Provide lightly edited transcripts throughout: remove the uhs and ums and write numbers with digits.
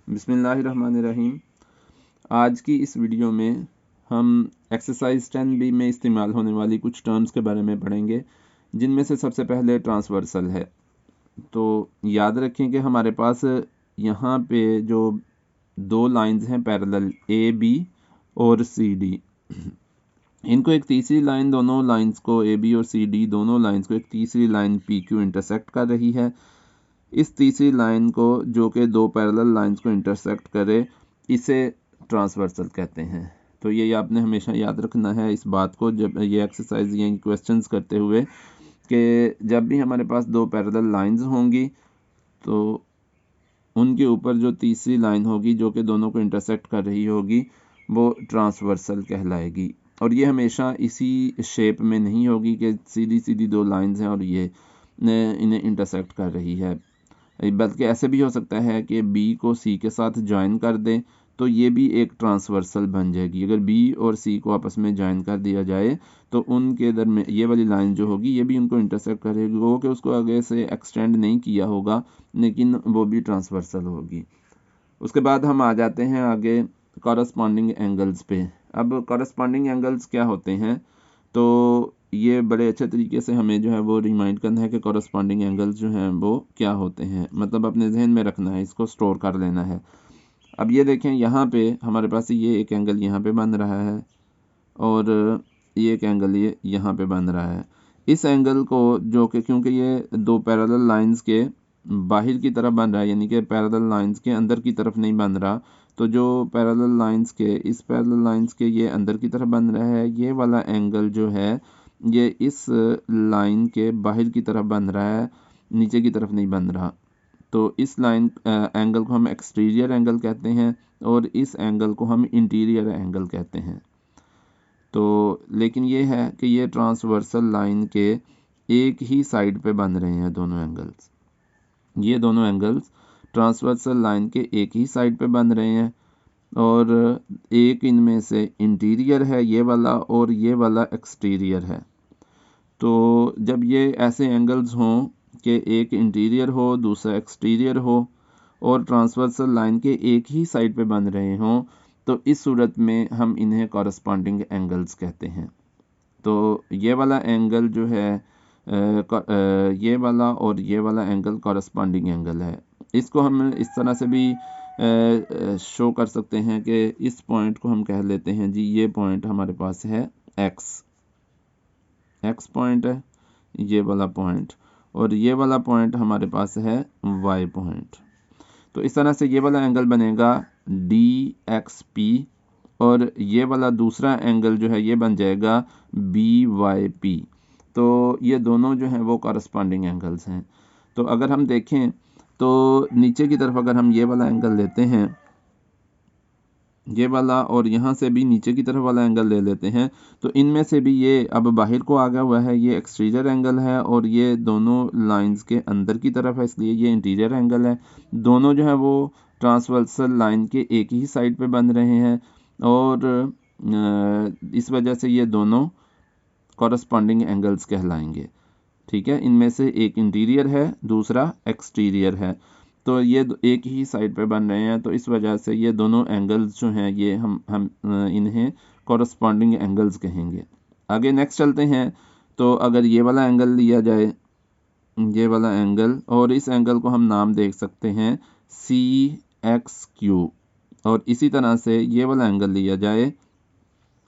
बिस्मिल्लाहिर्रहमानिर्रहीम। आज की इस वीडियो में हम एक्सरसाइज 10B में इस्तेमाल होने वाली कुछ टर्म्स के बारे में पढ़ेंगे, जिनमें से सबसे पहले ट्रांसवर्सल है। तो याद रखें कि हमारे पास यहाँ पे जो दो लाइंस हैं पैरेलल AB और CD, इनको एक तीसरी लाइन, दोनों लाइंस को AB और CD दोनों लाइंस को एक तीसरी लाइन PQ इंटरसेक्ट कर रही है। इस तीसरी लाइन को जो कि दो पैरेलल लाइंस को इंटरसेक्ट करे, इसे ट्रांसवर्सल कहते हैं। तो ये आपने हमेशा याद रखना है इस बात को जब ये एक्सरसाइज या क्वेश्चंस करते हुए, कि जब भी हमारे पास दो पैरेलल लाइंस होंगी तो उनके ऊपर जो तीसरी लाइन होगी जो कि दोनों को इंटरसेक्ट कर रही होगी, वो ट्रांसवर्सल कहलाएगी। और ये हमेशा इसी शेप में नहीं होगी कि सीधी सीधी दो लाइंस हैं और ये इन्हें इंटरसेक्ट कर रही है, बल्कि ऐसे भी हो सकता है कि बी को सी के साथ ज्वाइन कर दें तो ये भी एक ट्रांसवर्सल बन जाएगी। अगर बी और सी को आपस में ज्वाइन कर दिया जाए तो उनके दरमियान ये वाली लाइन जो होगी ये भी उनको इंटरसेक्ट करेगी, वो कि उसको आगे से एक्सटेंड नहीं किया होगा लेकिन वो भी ट्रांसवर्सल होगी। उसके बाद हम आ जाते हैं आगे कॉरस्पॉन्डिंग एंगल्स पे। अब कॉरस्पॉन्डिंग एंगल्स क्या होते हैं, तो ये बड़े अच्छे तरीके से हमें जो है वो रिमाइंड करना है कि कॉरस्पॉन्डिंग एंगल्स जो हैं वो क्या होते हैं, मतलब अपने जहन में रखना है, इसको स्टोर कर लेना है। अब ये देखें, यहाँ पे हमारे पास ये एक एंगल यहाँ पे बन रहा है और ये एक एंगल ये यहाँ पे बन रहा है। इस एंगल को जो कि क्योंकि ये दो पैरेलल लाइंस के बाहर की तरफ बन रहा है, यानी कि पैरेलल लाइंस के अंदर की तरफ नहीं बन रहा, तो जो पैरेलल लाइंस के इस पैरेलल लाइंस के ये अंदर की तरफ बन रहा है, ये वाला एंगल जो है ये इस लाइन के बाहर की तरफ बन रहा है, नीचे की तरफ नहीं बन रहा। तो इस लाइन एंगल को हम एक्सटीरियर एंगल कहते हैं और इस एंगल को हम इंटीरियर एंगल कहते हैं। तो लेकिन ये है कि ये ट्रांसवर्सल लाइन के एक ही साइड पे बन रहे हैं दोनों एंगल्स। ये दोनों एंगल्स ट्रांसवर्सल लाइन के एक ही साइड पे बन रहे हैं और एक इनमें से इंटीरियर है ये वाला और ये वाला एक्सटीरियर है। तो जब ये ऐसे एंगल्स हों कि एक इंटीरियर हो दूसरा एक्सटीरियर हो और ट्रांसवर्सल लाइन के एक ही साइड पे बन रहे हों, तो इस सूरत में हम इन्हें कॉरस्पॉन्डिंग एंगल्स कहते हैं। तो ये वाला एंगल जो है ये वाला और ये वाला एंगल कॉरस्पॉन्डिंग एंगल है। इसको हम इस तरह से भी शो कर सकते हैं कि इस पॉइंट को हम कह लेते हैं जी, ये पॉइंट हमारे पास है एक्स पॉइंट है ये वाला पॉइंट, और ये वाला पॉइंट हमारे पास है वाई पॉइंट। तो इस तरह से ये वाला एंगल बनेगा DXP और ये वाला दूसरा एंगल जो है ये बन जाएगा BYP। तो ये दोनों जो हैं वो कॉरस्पॉन्डिंग एंगल्स हैं। तो अगर हम देखें तो नीचे की तरफ अगर हम ये वाला एंगल लेते हैं, ये वाला, और यहाँ से भी नीचे की तरफ वाला एंगल ले लेते हैं, तो इनमें से भी ये अब बाहर को आ गया हुआ है, ये एक्सटीरियर एंगल है और ये दोनों लाइंस के अंदर की तरफ है, इसलिए ये इंटीरियर एंगल है। दोनों जो है वो ट्रांसवर्सल लाइन के एक ही साइड पे बन रहे हैं और इस वजह से ये दोनों कॉरस्पॉन्डिंग एंगल्स कहलाएंगे। ठीक है, इनमें से एक इंटीरियर है दूसरा एक्सटीरियर है, तो ये एक ही साइड पे बन रहे हैं, तो इस वजह से ये दोनों एंगल्स जो हैं ये हम इन्हें कॉरस्पॉन्डिंग एंगल्स कहेंगे। आगे नेक्स्ट चलते हैं। तो अगर ये वाला एंगल लिया जाए, ये वाला एंगल, और इस एंगल को हम नाम देख सकते हैं CXQ, और इसी तरह से ये वाला एंगल लिया जाए,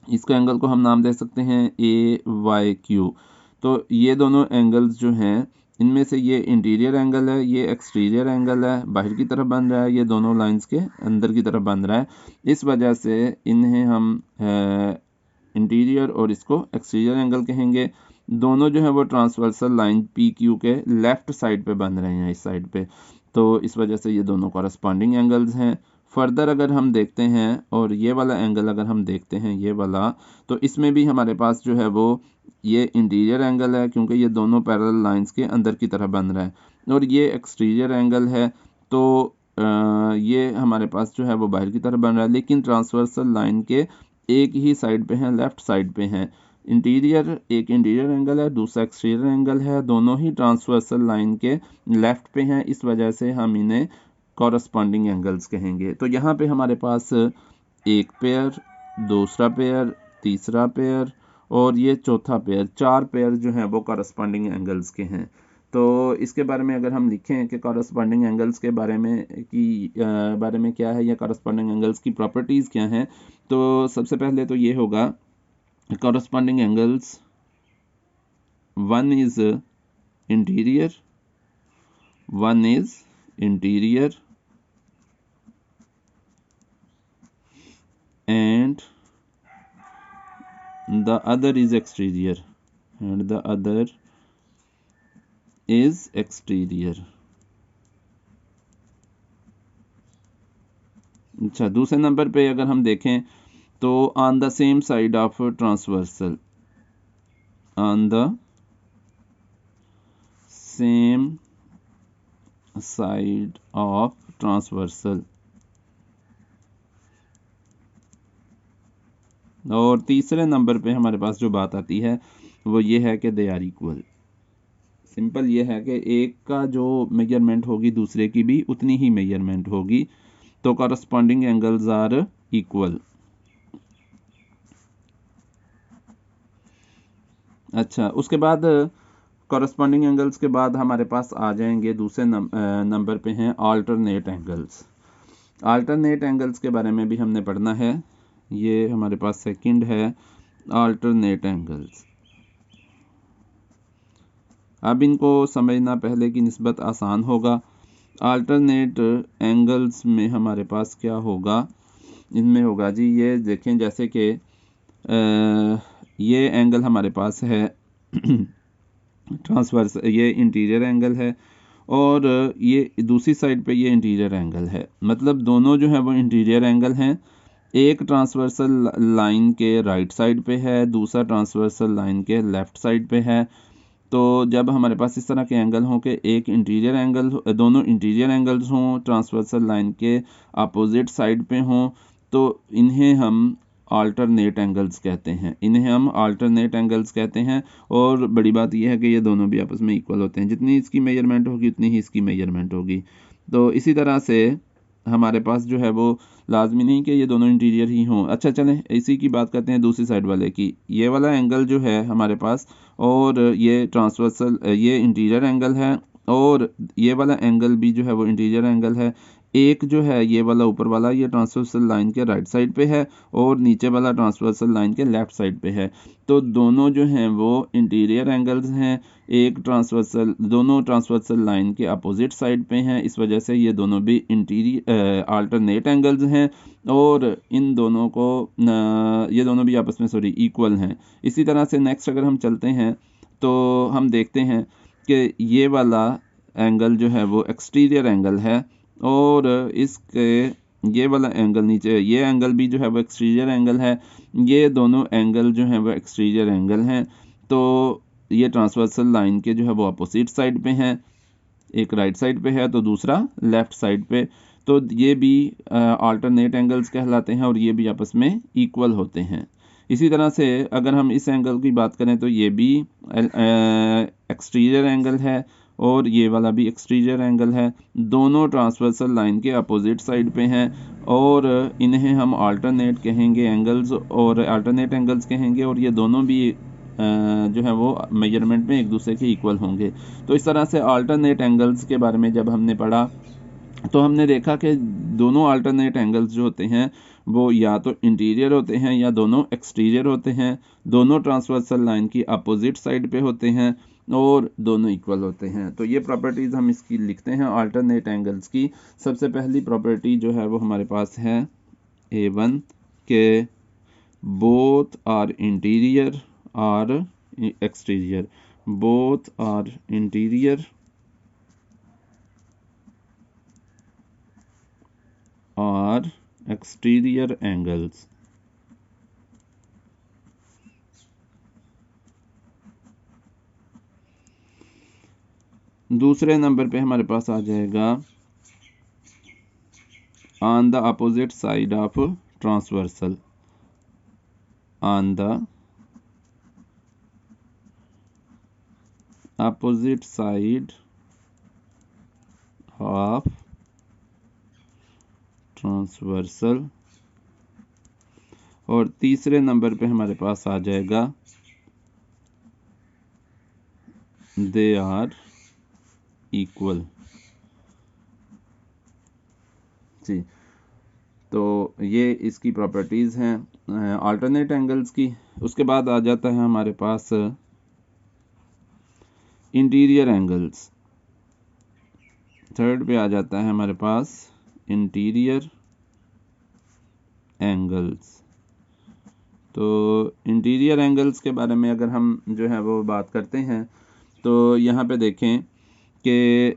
इसको एंगल को हम नाम दे सकते हैं AYQ। तो ये दोनों एंगल्स जो हैं इनमें से ये इंटीरियर एंगल है, ये एक्सटीरियर एंगल है, बाहर की तरफ बन रहा है, ये दोनों लाइंस के अंदर की तरफ बन रहा है। इस वजह से इन्हें हम इंटीरियर और इसको एक्सटीरियर एंगल कहेंगे। दोनों जो है वो ट्रांसवर्सल लाइन PQ के लेफ्ट साइड पे बन रहे हैं, इस साइड पे, तो इस वजह से ये दोनों कॉरस्पॉन्डिंग एंगल्स हैं। फर्दर अगर हम देखते हैं और ये वाला एंगल अगर हम देखते हैं ये वाला, तो इसमें भी हमारे पास जो है वो ये इंटीरियर एंगल है क्योंकि ये दोनों पैरेलल लाइंस के अंदर की तरफ बन रहा है, और ये एक्सटीरियर एंगल है, तो ये हमारे पास जो है वो बाहर की तरफ बन रहा है, लेकिन ट्रांसवर्सल लाइन के एक ही साइड पे हैं, लेफ्ट साइड पे हैं। इंटीरियर, एक इंटीरियर एंगल है दूसरा एक्सटीरियर एंगल है, दोनों ही ट्रांसवर्सल लाइन के लेफ्ट पे हैं, इस वजह से हम इन्हें कॉरस्पॉन्डिंग एंगल्स कहेंगे। तो यहाँ पे हमारे पास एक पेयर, दूसरा पेयर, तीसरा पेयर और ये चौथा पेयर, 4 पेयर जो हैं वो कॉरस्पॉन्डिंग एंगल्स के हैं। तो इसके बारे में अगर हम लिखें कि कॉरस्पॉन्डिंग एंगल्स के बारे में क्या है या कॉरस्पॉन्डिंग एंगल्स की प्रॉपर्टीज़ क्या हैं, तो सबसे पहले तो ये होगा corresponding angles, one is interior, one is interior and the other is exterior and the other is exterior। अच्छा, दूसरे नंबर पे अगर हम देखें तो on the same side of transversal, on the same side of transversal. और तीसरे number पे हमारे पास जो बात आती है वो ये है कि दे आर इक्वल। सिंपल ये है कि एक का जो मेजरमेंट होगी दूसरे की भी उतनी ही मेजरमेंट होगी, तो कॉरस्पॉन्डिंग एंगल्स आर इक्वल। अच्छा, उसके बाद कॉरस्पॉन्डिंग एंगल्स के बाद हमारे पास आ जाएंगे दूसरे नंबर पे हैं अल्टरनेट एंगल्स। अल्टरनेट एंगल्स के बारे में भी हमने पढ़ना है। ये हमारे पास सेकंड है अल्टरनेट एंगल्स। अब इनको समझना पहले की निस्बत आसान होगा। अल्टरनेट एंगल्स में हमारे पास क्या होगा, इनमें होगा जी, ये देखें जैसे कि ये एंगल हमारे पास है ट्रांसवर्स, ये इंटीरियर एंगल है और ये दूसरी साइड पे ये इंटीरियर एंगल है। मतलब दोनों जो है वो इंटीरियर एंगल हैं। एक ट्रांसवर्सल लाइन के राइट साइड पे है, दूसरा ट्रांसवर्सल लाइन के लेफ्ट साइड पे है। तो जब हमारे पास इस तरह के एंगल हों कि एक इंटीरियर एंगल, दोनों इंटीरियर एंगल्स हों ट्रांसवर्सल लाइन के अपोजिट साइड पे हों, तो इन्हें हम अल्टरनेट एंगल्स कहते हैं। और बड़ी बात यह है कि ये दोनों भी आपस में इक्वल होते हैं, जितनी इसकी मेजरमेंट होगी उतनी ही इसकी मेजरमेंट होगी। तो इसी तरह से हमारे पास जो है वो लाजमी नहीं कि ये दोनों इंटीरियर ही हों। अच्छा, चलें इसी की बात करते हैं दूसरी साइड वाले की। ये वाला एंगल जो है हमारे पास, और ये ट्रांसवर्सल, ये इंटीरियर एंगल है और ये वाला एंगल भी जो है वो इंटीरियर एंगल है। एक जो है ये वाला ऊपर वाला, ये ट्रांसवर्सल लाइन के राइट साइड पे है और नीचे वाला ट्रांसवर्सल लाइन के लेफ्ट साइड पे है। तो दोनों जो हैं वो इंटीरियर एंगल्स हैं। दोनों ट्रांसवर्सल लाइन के अपोजिट साइड पे हैं, इस वजह से ये दोनों भी इंटीरियर अल्टरनेट एंगल्स हैं और इन दोनों को ये दोनों भी आपस में इक्वल हैं। इसी तरह से नेक्स्ट अगर हम चलते हैं तो हम देखते हैं कि ये वाला एंगल जो है वो एक्सटीरियर एंगल है और इसके ये वाला एंगल नीचे, ये एंगल भी जो है वो एक्सटीरियर एंगल है। ये दोनों एंगल जो है वो एक्सटीरियर एंगल हैं। तो ये ट्रांसवर्सल लाइन के जो है वो अपोजिट साइड पे हैं, एक राइट साइड पे है तो दूसरा लेफ्ट साइड पे। तो ये भी अल्टरनेट एंगल्स कहलाते हैं और ये भी आपस में इक्वल होते हैं। इसी तरह से अगर हम इस एंगल की बात करें तो ये भी एक्सटीरियर एंगल है और ये वाला भी एक्सटीरियर एंगल है। दोनों ट्रांसवर्सल लाइन के अपोजिट साइड पे हैं और इन्हें हम अल्टरनेट कहेंगे एंगल्स और अल्टरनेट एंगल्स कहेंगे और ये दोनों भी जो है वो मेजरमेंट में एक दूसरे के इक्वल होंगे। तो इस तरह से अल्टरनेट एंगल्स के बारे में जब हमने पढ़ा तो हमने देखा कि दोनों अल्टरनेट एंगल्स जो होते हैं वो या तो इंटीरियर होते हैं या दोनों एक्सटीरियर होते हैं, दोनों ट्रांसवर्सल लाइन की अपोजिट साइड पे होते हैं और दोनों इक्वल होते हैं। तो ये प्रॉपर्टीज़ हम इसकी लिखते हैं अल्टरनेट एंगल्स की। सबसे पहली प्रॉपर्टी जो है वो हमारे पास है A1 के बोथ आर इंटीरियर और एक्सटीरियर, बोथ आर इंटीरियर और एक्सटीरियर एंगल्स। दूसरे नंबर पे हमारे पास आ जाएगा on the opposite side of transversal, on the opposite side of transversal, और तीसरे नंबर पे हमारे पास आ जाएगा दे आर इक्वल। जी, तो ये इसकी प्रॉपर्टीज़ हैं अल्टरनेट एंगल्स की। उसके बाद आ जाता है हमारे पास इंटीरियर एंगल्स। थर्ड पे आ जाता है हमारे पास इंटीरियर एंगल्स। तो इंटीरियर एंगल्स के बारे में अगर हम जो है वो बात करते हैं तो यहाँ पे देखें कि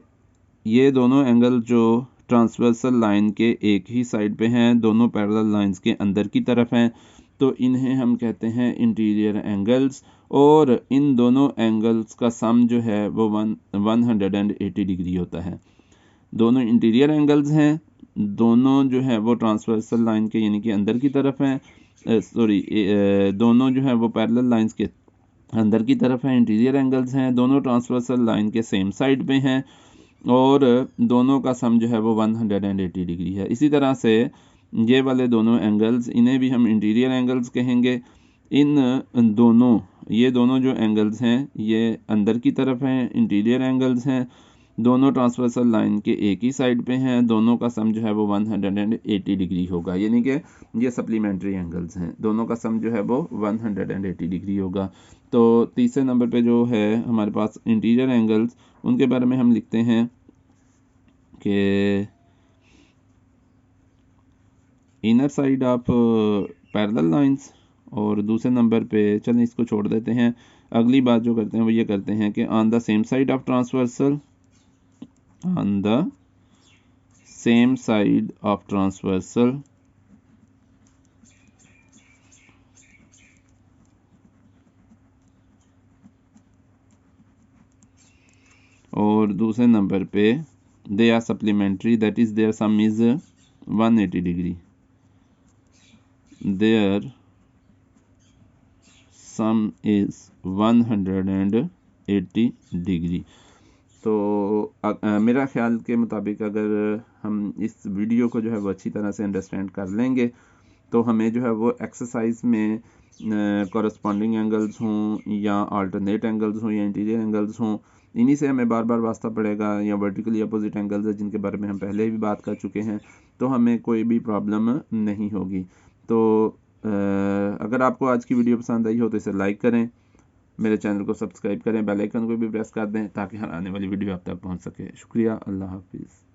ये दोनों एंगल जो ट्रांसवर्सल लाइन के एक ही साइड पे हैं, दोनों पैरेलल लाइंस के अंदर की तरफ हैं, तो इन्हें हम कहते हैं इंटीरियर एंगल्स। और इन दोनों एंगल्स का सम जो है वो 180 डिग्री होता है। दोनों इंटीरियर एंगल्स हैं, दोनों जो है वो ट्रांसवर्सल लाइन के यानी कि अंदर की तरफ हैं, दोनों जो है वो पैरेलल लाइंस के अंदर की तरफ हैं, इंटीरियर एंगल्स हैं, दोनों ट्रांसवर्सल लाइन के सेम साइड पे हैं, और दोनों का सम जो है वो 180 डिग्री है। इसी तरह से ये वाले दोनों एंगल्स, इन्हें भी हम इंटीरियर एंगल्स कहेंगे। ये दोनों जो एंगल्स हैं ये अंदर की तरफ हैं, इंटीरियर एंगल्स हैं, दोनों ट्रांसवर्सल लाइन के एक ही साइड पे हैं, दोनों का सम जो है वो 180 डिग्री होगा, यानी कि ये सप्लीमेंट्री एंगल्स हैं, दोनों का सम जो है वो 180 डिग्री होगा। तो तीसरे नंबर पे जो है हमारे पास इंटीरियर एंगल्स, उनके बारे में हम लिखते हैं कि inner side of parallel lines, और दूसरे नंबर पे चलें इसको छोड़ देते हैं। अगली बात जो करते हैं वो ये करते हैं कि on the same side of transversal, on the same side of transversal और दूसरे नंबर पे they are supplementary, that is their sum is 180 degree, their sum is 180 degree. तो मेरा ख्याल के मुताबिक अगर हम इस वीडियो को जो है वो अच्छी तरह से अंडरस्टैंड कर लेंगे तो हमें जो है वो एक्सरसाइज में कॉरस्पॉन्डिंग एंगल्स हों या अल्टरनेट एंगल्स हों या इंटीरियर एंगल्स हों, इन्हीं से हमें बार बार वास्ता पड़ेगा, या वर्टिकली अपोजिट एंगल्स है जिनके बारे में हम पहले भी बात कर चुके हैं, तो हमें कोई भी प्रॉब्लम नहीं होगी। तो अगर आपको आज की वीडियो पसंद आई हो तो इसे लाइक करें, मेरे चैनल को सब्सक्राइब करें, बेल आइकन को भी प्रेस कर दें ताकि हर आने वाली वीडियो आप तक पहुंच सके। शुक्रिया, अल्लाह हाफिज़।